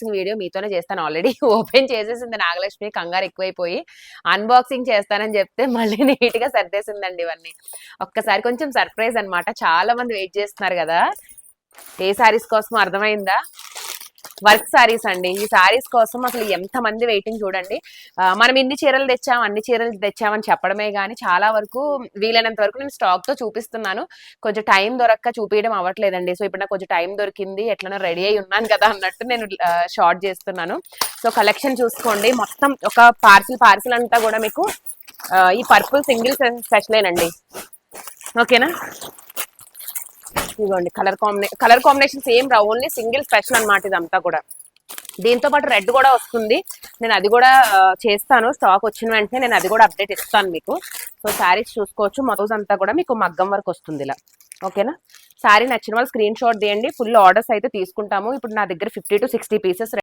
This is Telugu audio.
అన్బాక్సింగ్ వీడియో మీతోనే చేస్తాను. ఆల్రెడీ ఓపెన్ చేసేసింది నాగలక్ష్మి, కంగారు ఎక్కువైపోయి అన్బాక్సింగ్ చేస్తానని చెప్తే మళ్ళీ నీట్ గా సర్దేసిందండి ఇవన్నీ. ఒక్కసారి కొంచెం సర్ప్రైజ్ అన్నమాట. చాలా మంది వెయిట్ చేస్తున్నారు కదా ఏ సారీస్ కోసం, అర్థమైందా? వర్క్ సారీస్ అండి. ఈ సారీస్ కోసం అసలు ఎంత మంది వెయిటింగ్ చూడండి. మనం ఇన్ని చీరలు తెచ్చాం, అన్ని చీరలు తెచ్చామని చెప్పడమే గానీ చాలా వరకు వీలైనంత వరకు నేను స్టాక్ తో చూపిస్తున్నాను. కొంచెం టైం దొరక్క చూపించడం అవ్వట్లేదండి. సో ఇప్పుడు నాకు కొంచెం టైం దొరికింది, ఎట్లనో రెడీ అయి ఉన్నాను కదా అన్నట్టు నేను షార్ట్ చేస్తున్నాను. సో కలెక్షన్ చూసుకోండి. మొత్తం ఒక పార్సిల్ అంతా కూడా మీకు ఈ పర్పుల్ సింగిల్ స్పెషలేనండి. ఓకేనా? ఇదిగోండి కలర్ కాంబినేషన్స్ ఏం రావు, ఓన్లీ సింగిల్ స్పెషల్ అన్నమాట ఇదంతా కూడా. దీంతో పాటు రెడ్ కూడా వస్తుంది. నేను అది కూడా చేస్తాను. స్టాక్ వచ్చిన వెంటనే నేను అది కూడా అప్డేట్ ఇస్తాను మీకు. సో శారీస్ చూసుకోవచ్చు. మొత్తం అంతా కూడా మీకు మగ్గం వర్క్ వస్తుంది ఇలా. ఓకేనా? శారీ నచ్చిన వాళ్ళు స్క్రీన్ షాట్ తీయండి. ఫుల్ ఆర్డర్స్ అయితే తీసుకుంటాము. ఇప్పుడు నా దగ్గర 50 to 60 పీసెస్